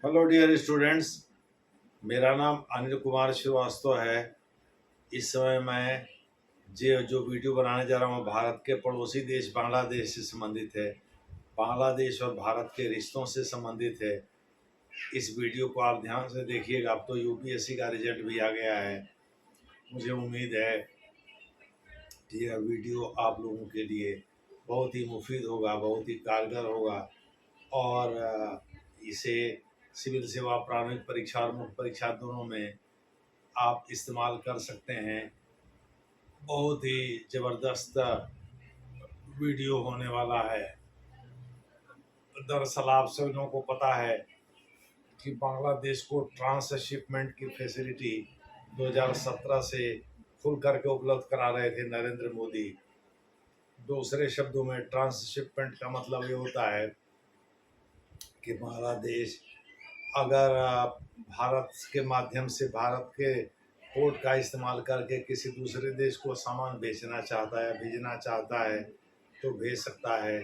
Hello dear students. मेरा नाम अनिल कुमार श्रीवास्तव है। इस समय मैं जो वीडियो बनाने जा रहा हूँ भारत के पड़ोसी देश बांग्लादेश से संबंधित है। बांग्लादेश और भारत के रिश्तों से संबंधित है। इस वीडियो को आप ध्यान से देखिएगा। अब तो यूपीएससी का रिजल्ट भी आ गया है। मुझे उम्मीद है कि यह वीडियो आप लोगों के लिए बहुत ही मुफीद होगा, बहुत ही कारगर होगा और इसे सिविल सेवा, प्रारंभिक परीक्षा और मुख्य परीक्षा दोनों में आप इस्तेमाल कर सकते हैं। बहुत ही ज़बरदस्त वीडियो होने वाला है। दरअसल आप सभी लोगों को पता है कि बांग्लादेश को ट्रांसशिपमेंट की फैसिलिटी 2017 से खुल करके उपलब्ध करा रहे थे नरेंद्र मोदी। दूसरे शब्दों में ट्रांसशिपमेंट का मतलब ये होता है कि बांग्लादेश अगर भारत के माध्यम से भारत के पोर्ट का इस्तेमाल करके किसी दूसरे देश को सामान बेचना चाहता है, भेजना चाहता है तो भेज सकता है।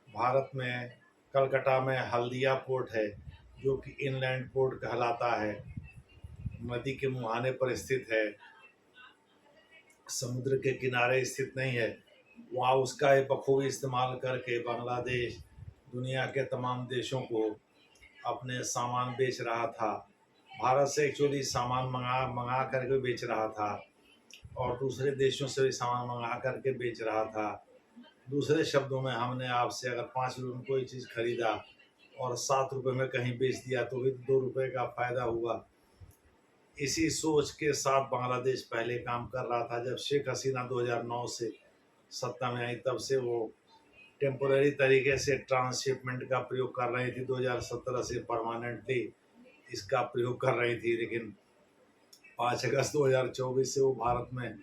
भारत में कलकत्ता में हल्दिया पोर्ट है जो कि इनलैंड पोर्ट कहलाता है। नदी के मुहाने पर स्थित है, समुद्र के किनारे स्थित नहीं है। वहाँ उसका एक बखूबी इस्तेमाल करके बांग्लादेश दुनिया के तमाम देशों को अपने सामान बेच रहा था। भारत से एक्चुअली सामान मंगा मंगा करके बेच रहा था और दूसरे देशों से भी सामान मंगा करके बेच रहा था। दूसरे शब्दों में हमने आपसे अगर 5 रुपये में कोई चीज़ खरीदा और 7 रुपये में कहीं बेच दिया तो भी 2 रुपये का फ़ायदा हुआ। इसी सोच के साथ बांग्लादेश पहले काम कर रहा था। जब शेख हसीना 2009 से सत्ता में आई तब से वो टेम्पोररी तरीके से ट्रांसशिपमेंट का प्रयोग कर रही थी। 2017 से परमानेंटली इसका प्रयोग कर रही थी, लेकिन 5 अगस्त 2024 से वो भारत में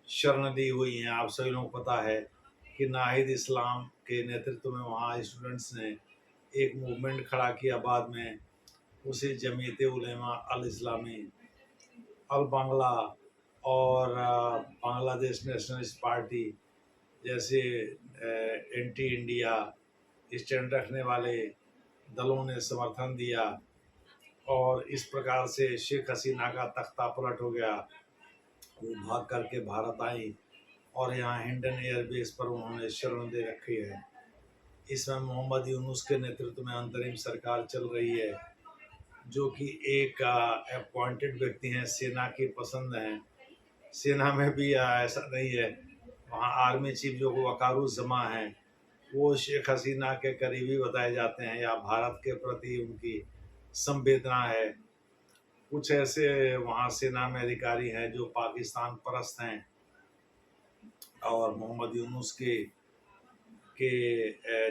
शरण ली हुई हैं। आप सभी लोगों को पता है कि नाहिद इस्लाम के नेतृत्व में वहाँ स्टूडेंट्स ने एक मूवमेंट खड़ा किया। बाद में उसे जमीयत उलेमा अल इस्लामी, अल बांग्ला और बांग्लादेश नेशनलिस्ट पार्टी जैसे एंटी इंडिया स्टैंड रखने वाले दलों ने समर्थन दिया और इस प्रकार से शेख हसीना का तख्ता पलट हो गया। वो भाग करके भारत आई और यहाँ हिंडन एयरबेस पर उन्होंने शरण दे रखी है। इसमें मोहम्मद यूनुस के नेतृत्व में अंतरिम सरकार चल रही है जो कि एक अपॉइंटेड व्यक्ति हैं, सेना की पसंद हैं। सेना में भी ऐसा नहीं है। वहाँ आर्मी चीफ जो वकारुज़्ज़मा हैं वो शेख हसीना के करीबी बताए जाते हैं या भारत के प्रति उनकी संवेदना है। कुछ ऐसे वहाँ सेना में अधिकारी हैं जो पाकिस्तान परस्त हैं और मोहम्मद यूनुस के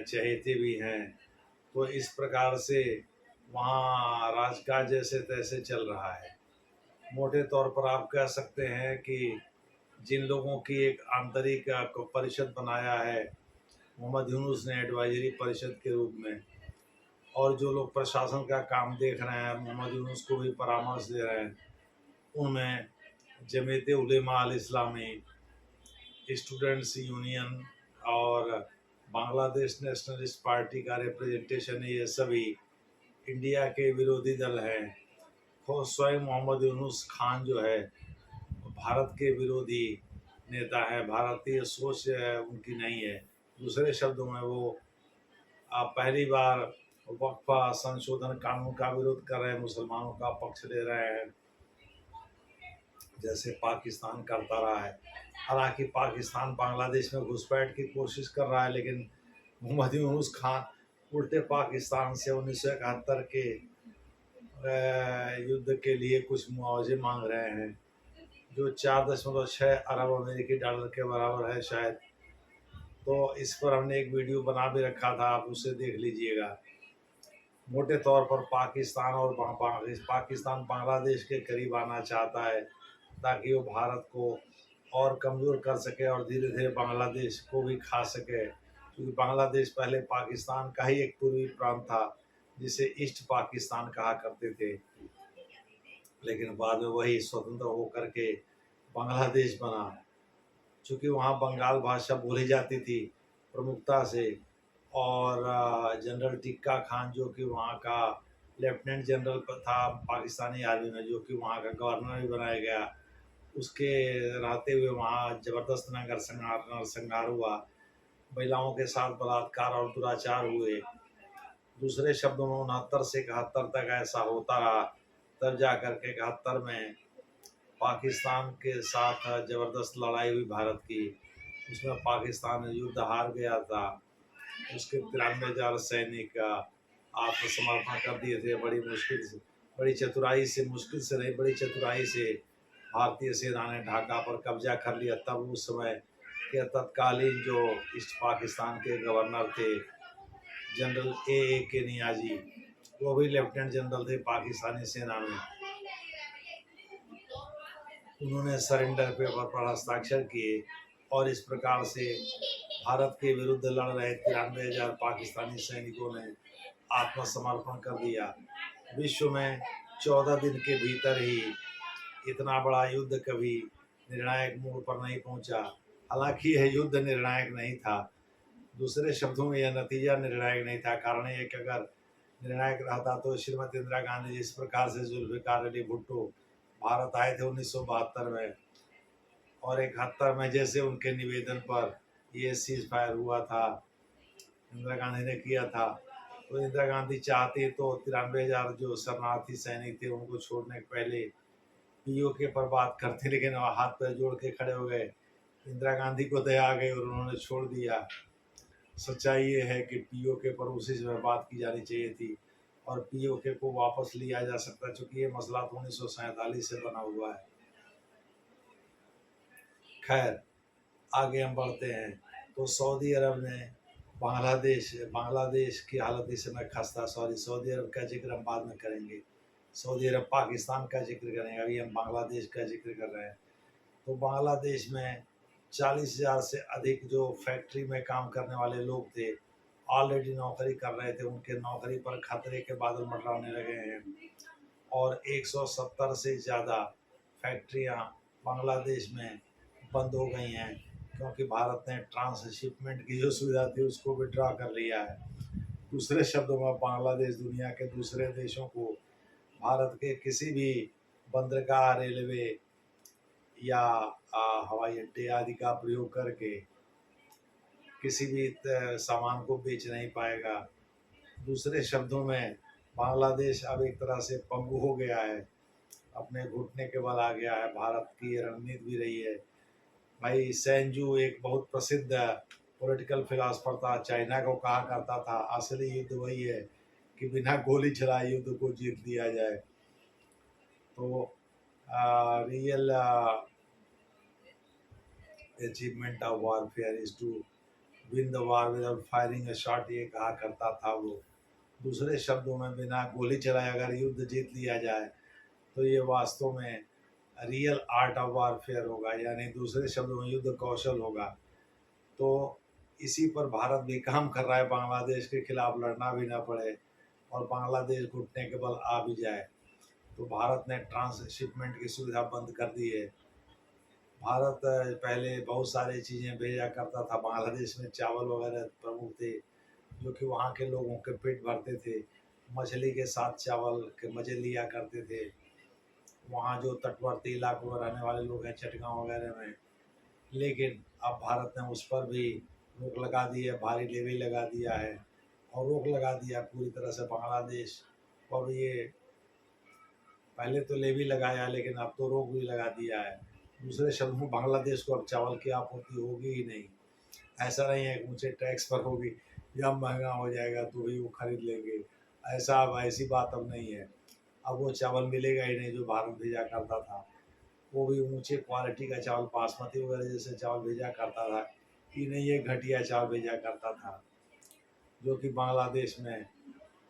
चहेते भी हैं। तो इस प्रकार से वहाँ राजकाज जैसे तैसे चल रहा है। मोटे तौर पर आप कह सकते हैं कि जिन लोगों की एक आंतरिक परिषद बनाया है मोहम्मद यूनुस ने एडवाइजरी परिषद के रूप में, और जो लोग प्रशासन का काम देख रहे हैं मोहम्मद यूनुस को भी परामर्श दे रहे हैं, उनमें जमीयत उलेमा अल इस्लामी, स्टूडेंट्स यूनियन और बांग्लादेश नेशनलिस्ट पार्टी का रिप्रेजेंटेशन है। ये सभी इंडिया के विरोधी दल हैं। खुद स्वयं मोहम्मद यूनुस खान जो है भारत के विरोधी नेता है। भारतीय सोच उनकी नहीं है। दूसरे शब्दों में वो पहली बार वक्फा संशोधन कानून का विरोध कर रहे हैं, मुसलमानों का पक्ष ले रहे हैं जैसे पाकिस्तान करता रहा है। हालांकि पाकिस्तान बांग्लादेश में घुसपैठ की कोशिश कर रहा है, लेकिन मोहम्मद यूनुस खान उल्टे पाकिस्तान से 1971 के युद्ध के लिए कुछ मुआवजे मांग रहे हैं जो 4.6 अरब अमेरिकी डॉलर के बराबर है शायद। तो इस पर हमने एक वीडियो बना भी रखा था, आप उसे देख लीजिएगा। मोटे तौर पर पाकिस्तान और पाकिस्तान बांग्लादेश के करीब आना चाहता है ताकि वो भारत को और कमज़ोर कर सके और धीरे धीरे बांग्लादेश को भी खा सके, क्योंकि बांग्लादेश पहले पाकिस्तान का ही एक पूर्वी प्रांत था जिसे ईस्ट पाकिस्तान कहा करते थे, लेकिन बाद में वही स्वतंत्र होकर के बांग्लादेश बना। चूँकि वहाँ बंगाल भाषा बोली जाती थी प्रमुखता से, और जनरल टिक्का खान जो कि वहाँ का लेफ्टिनेंट जनरल था पाकिस्तानी आर्मी में, जो कि वहाँ का गवर्नर भी बनाया गया। उसके रहते हुए वहाँ ज़बरदस्त नरसंहार हुआ, महिलाओं के साथ बलात्कार और दुराचार हुए। दूसरे शब्दों में 69 से 71 तक ऐसा होता रहा। तब जा कर के 71 में पाकिस्तान के साथ ज़बरदस्त लड़ाई हुई भारत की। उसमें पाकिस्तान युद्ध हार गया था। उसके 93,000 सैनिक आत्मसमर्पण कर दिए थे। बड़ी मुश्किल से, बड़ी चतुराई से, मुश्किल से नहीं, बड़ी चतुराई से भारतीय सेना ने ढाका पर कब्जा कर लिया। तब उस समय के तत्कालीन जो ईस्ट पाकिस्तान के गवर्नर थे, जनरल के नियाजी, वो भी लेफ्टिनेंट जनरल थे पाकिस्तानी सेना में। उन्होंने सरेंडर पेपर पर हस्ताक्षर किए और इस प्रकार से भारत के विरुद्ध लड़ रहे 93,000 पाकिस्तानी सैनिकों ने आत्मसमर्पण कर दिया। विश्व में 14 दिन के भीतर ही इतना बड़ा युद्ध कभी निर्णायक मोड़ पर नहीं पहुंचा। हालांकि यह युद्ध निर्णायक नहीं था, दूसरे शब्दों में यह नतीजा निर्णायक नहीं था। कारण यह कि अगर निर्णायक रहता तो श्रीमती इंदिरा गांधी जिस प्रकार से जुल्फिकार अली भुट्टो भारत आए थे 1972 में और 71 में, जैसे उनके निवेदन पर ये सीज फायर हुआ था, इंदिरा गांधी ने किया था, तो इंदिरा गांधी चाहती तो 93,000 जो शरणार्थी सैनिक थे उनको छोड़ने के पहले पीओके पर बात करते, लेकिन वह हाथ पैर जोड़ के खड़े हो गए। इंदिरा गांधी को दया आ गई और उन्होंने छोड़ दिया। सच्चाई ये है कि पीओके पर उसी समय बात की जानी चाहिए थी और पीओके को वापस लिया जा सकता, चूंकि ये मसला तो 1947 से बना हुआ है। खैर, आगे हम बढ़ते हैं। तो सऊदी अरब ने बांग्लादेश की हालत इस समय खस्ता, सऊदी अरब का जिक्र हम बाद में करेंगे। सऊदी अरब पाकिस्तान का जिक्र करेंगे, अभी हम बांग्लादेश का जिक्र कर रहे हैं। तो बांग्लादेश में 40,000 से अधिक जो फैक्ट्री में काम करने वाले लोग थे, ऑलरेडी नौकरी कर रहे थे, उनके नौकरी पर खतरे के बादल मंडराने लगे हैं और 170 से ज़्यादा फैक्ट्रियां बांग्लादेश में बंद हो गई हैं, क्योंकि भारत ने ट्रांसशिपमेंट की जो सुविधा थी उसको विड्रॉ कर लिया है। दूसरे शब्दों में बांग्लादेश दुनिया के दूसरे देशों को भारत के किसी भी बंदरगाह, रेलवे या हवाई अड्डे आदि का प्रयोग करके किसी भी सामान को बेच नहीं पाएगा। दूसरे शब्दों में बांग्लादेश अब एक तरह से पंगु हो गया है, अपने घुटने के बल आ गया है। भारत की ये रणनीति भी रही है। भाई सेंजू एक बहुत प्रसिद्ध पॉलिटिकल फिलासफर था, चाइना को कहा करता था असली युद्ध वही है कि बिना गोली चलाए युद्ध को जीत लिया जाए। तो real achievement of warfare is to win the war without firing a shot, ये कहा करता था वो। दूसरे शब्दों में बिना गोली चलाए अगर युद्ध जीत लिया जाए तो ये वास्तव में रियल आर्ट ऑफ वॉरफेयर होगा, यानी दूसरे शब्दों में युद्ध कौशल होगा। तो इसी पर भारत भी काम कर रहा है, बांग्लादेश के खिलाफ लड़ना भी ना पड़े और बांग्लादेश घुटने के बल आ भी जाए। तो भारत ने ट्रांसशिपमेंट की सुविधा बंद कर दी है। भारत पहले बहुत सारी चीज़ें भेजा करता था बांग्लादेश में, चावल वगैरह प्रमुख थे जो कि वहाँ के लोगों के पेट भरते थे। मछली के साथ चावल के मज़े लिया करते थे वहाँ जो तटवर्ती इलाकों में रहने वाले लोग हैं, चटगांव वगैरह में। लेकिन अब भारत ने उस पर भी रोक लगा दी है, भारी लेवी लगा दिया है और रोक लगा दिया पूरी तरह से बांग्लादेश को। अब ये पहले तो लेवी लगाया लेकिन अब तो रोक भी लगा दिया है। दूसरे शब्दों में बांग्लादेश को अब चावल की आपूर्ति होगी ही नहीं। ऐसा नहीं है कि ऊँचे टैक्स पर होगी या महंगा हो जाएगा तो भी वो खरीद लेंगे, ऐसा अब ऐसी बात अब नहीं है। अब वो चावल मिलेगा ही नहीं जो भारत भेजा करता था, वो भी ऊँचे क्वालिटी का चावल, बासमती वगैरह जैसे चावल भेजा करता था, कि नहीं ये घटिया चावल भेजा करता था जो कि बांग्लादेश में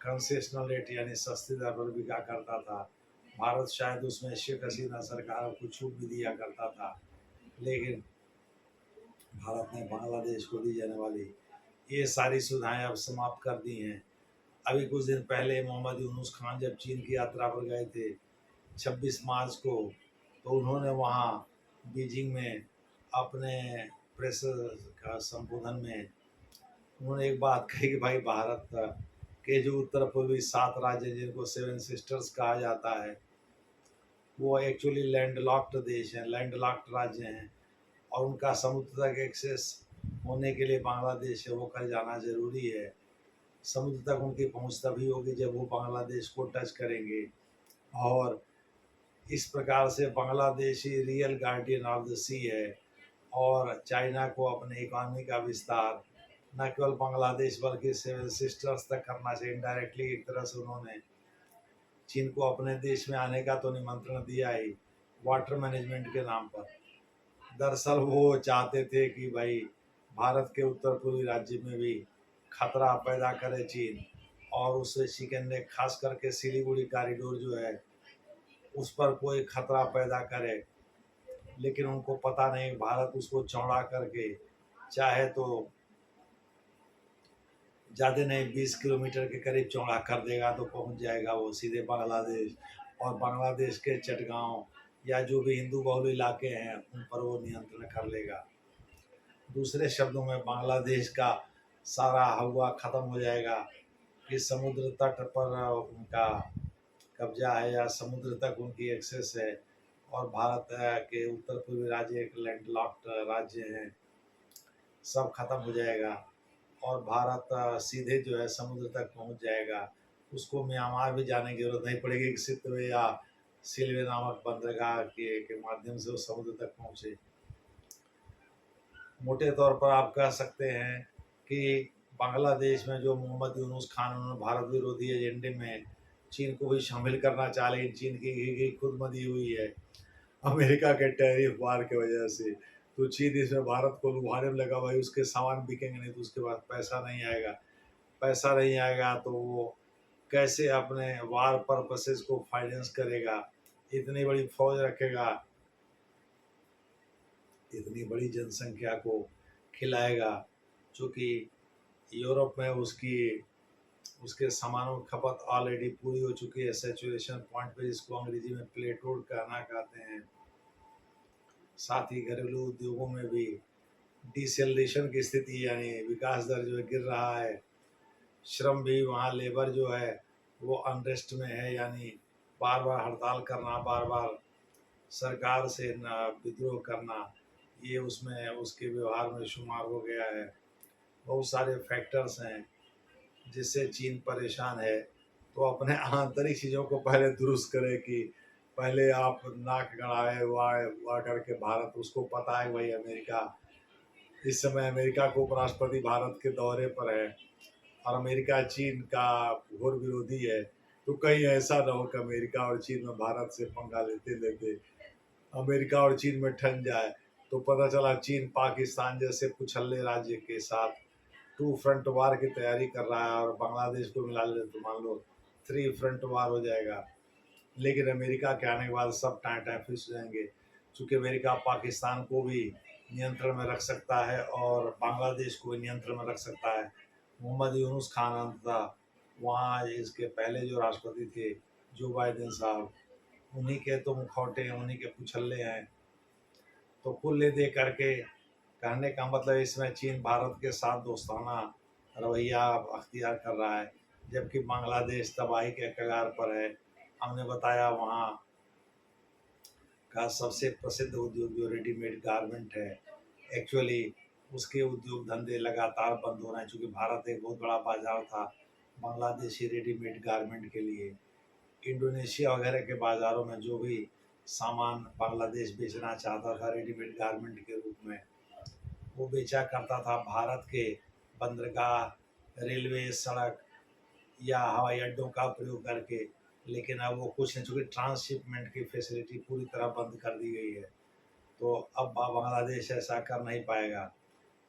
कंसेशनल रेट यानी सस्ती दर पर बिका करता था। भारत शायद उसमें शेख हसीना सरकार को छूट भी दिया करता था, लेकिन भारत ने बांग्लादेश को दी जाने वाली ये सारी सुविधाएं अब समाप्त कर दी हैं। अभी कुछ दिन पहले मोहम्मद यूनुस खान जब चीन की यात्रा पर गए थे 26 मार्च को, तो उन्होंने वहाँ बीजिंग में अपने प्रेस का संबोधन में उन्होंने एक बात कही कि भाई भारत के जो उत्तर पूर्वी 7 राज्य जिनको सेवन सिस्टर्स कहा जाता है, वो एक्चुअली लैंडलॉक्ड देश हैं, लैंडलॉक्ड राज्य हैं, और उनका समुद्र तक एक्सेस होने के लिए बांग्लादेश से होकर जाना जरूरी है। समुद्र तक उनकी पहुंच तभी होगी जब वो बांग्लादेश को टच करेंगे। और इस प्रकार से बांग्लादेश ही रियल गार्डियन ऑफ द सी है। और चाइना को अपने इकॉनमी का विस्तार न केवल बांग्लादेश बल्कि सेवन सिस्टर्स तक करना चाहिए। इनडायरेक्टली एक तरह से उन्होंने चीन को अपने देश में आने का तो निमंत्रण दिया ही, वाटर मैनेजमेंट के नाम पर। दरअसल वो चाहते थे कि भाई भारत के उत्तर पूर्वी राज्य में भी खतरा पैदा करे चीन, और उससे चिकन ने खास करके सिलीगुड़ी कॉरिडोर जो है उस पर कोई खतरा पैदा करे। लेकिन उनको पता नहीं भारत उसको चौड़ा करके चाहे तो ज़्यादा नहीं 20 किलोमीटर के करीब चौड़ा कर देगा तो पहुंच जाएगा वो सीधे बांग्लादेश, और बांग्लादेश के चटगांव या जो भी हिंदू बहुल इलाके हैं उन पर वो नियंत्रण कर लेगा। दूसरे शब्दों में बांग्लादेश का सारा हवा ख़त्म हो जाएगा कि समुद्र तट पर उनका कब्जा है या समुद्र तक उनकी एक्सेस है। और भारत के उत्तर पूर्वी राज्य एक लैंडलॉक्ड राज्य हैं, सब खत्म हो जाएगा और भारत सीधे जो है समुद्र तक पहुंच जाएगा। उसको म्यांमार भी जाने की जरूरत नहीं पड़ेगी, सितवे या सिलवे नामक बंदरगाह के माध्यम से वो समुद्र तक पहुंचे। मोटे तौर पर आप कह सकते हैं कि बांग्लादेश में जो मोहम्मद यूनुस खान उन्होंने भारत विरोधी एजेंडे में चीन को भी शामिल करना चाह रहे, चीन की खुद मदी हुई है अमेरिका के टैरिफ वार की वजह से। तो चीन इसमें भारत को लुभाने में लगा, भाई उसके सामान बिकेंगे नहीं तो उसके पास पैसा नहीं आएगा। पैसा नहीं आएगा तो वो कैसे अपने वार पर्पसेस को फाइनेंस करेगा, इतनी बड़ी फौज रखेगा, इतनी बड़ी जनसंख्या को खिलाएगा। चूँकि यूरोप में उसके सामानों की खपत ऑलरेडी पूरी हो चुकी है, सैचुरेशन पॉइंट पे, जिसको अंग्रेजी में प्लेटोड कहना कहते हैं। साथ ही घरेलू उद्योगों में भी डिसेलेशन की स्थिति यानी विकास दर जो है गिर रहा है। श्रम भी वहाँ लेबर जो है वो अनरेस्ट में है, यानी बार बार हड़ताल करना, बार बार सरकार से विद्रोह करना, ये उसमें उसके व्यवहार में शुमार हो गया है। बहुत सारे फैक्टर्स हैं जिससे चीन परेशान है। तो अपने आंतरिक चीज़ों को पहले दुरुस्त करे कि पहले आप नाक गड़ाए वाह करके भारत, उसको पता है भाई अमेरिका इस समय अमेरिका को उपराष्ट्रपति भारत के दौरे पर है और अमेरिका चीन का घोर विरोधी है। तो कहीं ऐसा ना हो कि अमेरिका और चीन में भारत से पंगा लेते लेते अमेरिका और चीन में ठन जाए। तो पता चला चीन पाकिस्तान जैसे कुछल्ले राज्य के साथ 2 फ्रंट वार की तैयारी कर रहा है और बांग्लादेश को मिला ले तो मान लो 3 फ्रंट वार हो जाएगा। लेकिन अमेरिका के आने के बाद सब टाँय फिस जाएंगे, चूँकि अमेरिका पाकिस्तान को भी नियंत्रण में रख सकता है और बांग्लादेश को भी नियंत्रण में रख सकता है। मोहम्मद यूनुस खान अंततः वहाँ इसके पहले जो राष्ट्रपति थे जो बाइडेन साहब, उन्हीं के तो मुखौटे हैं, उन्हीं के पुछल्ले हैं। तो कुल दे करके कहने का मतलब इसमें चीन भारत के साथ दोस्ताना रवैया अख्तियार कर रहा है, जबकि बांग्लादेश तबाही के कगार पर है। हमने बताया वहाँ का सबसे प्रसिद्ध उद्योग जो रेडीमेड गारमेंट है, एक्चुअली उसके उद्योग धंधे लगातार बंद हो रहे हैं, चूँकि भारत एक बहुत बड़ा बाजार था बांग्लादेशी रेडीमेड गारमेंट के लिए। इंडोनेशिया वगैरह के बाज़ारों में जो भी सामान बांग्लादेश बेचना चाहता था रेडीमेड गारमेंट के रूप में, वो बेचा करता था भारत के बंदरगाह, रेलवे, सड़क या हवाई अड्डों का प्रयोग करके। लेकिन अब वो कुछ नहीं, चूँकि ट्रांसशिपमेंट की फैसिलिटी पूरी तरह बंद कर दी गई है, तो अब बांग्लादेश ऐसा कर नहीं पाएगा।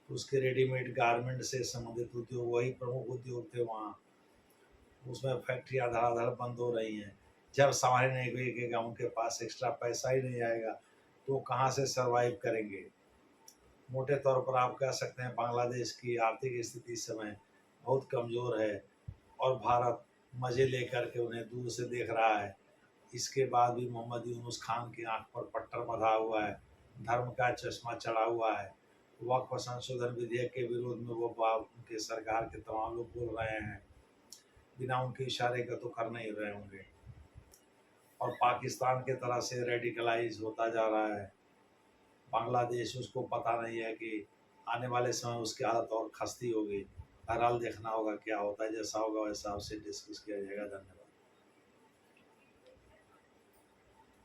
तो उसके रेडीमेड गारमेंट से संबंधित उद्योग वही प्रमुख उद्योग थे वहाँ, उसमें फैक्ट्रियाँ धड़ाधड़ बंद हो रही हैं। जब सामान नहीं बिकेगा, उनके पास एक्स्ट्रा पैसा ही नहीं आएगा, तो कहाँ से सर्वाइव करेंगे। मोटे तौर पर आप कह सकते हैं बांग्लादेश की आर्थिक स्थिति इस समय बहुत कमज़ोर है और भारत मज़े लेकर के उन्हें दूर से देख रहा है। इसके बाद भी मोहम्मद यूनुस खान की आंख पर पट्टर बंधा हुआ है, धर्म का चश्मा चढ़ा हुआ है। वक्फ संशोधन विधेयक के विरोध में वो उनके सरकार के तमाम लोग बोल रहे हैं। बिना उनके इशारे के तो कर नहीं रहे होंगे। और पाकिस्तान के तरह से रेडिकलाइज होता जा रहा है बांग्लादेश, उसको पता नहीं है कि आने वाले समय उसकी हालत और खस्ती होगी। बहरहाल देखना होगा क्या होता है, जैसा होगा वैसा उससे डिस्कस किया जाएगा। धन्यवाद।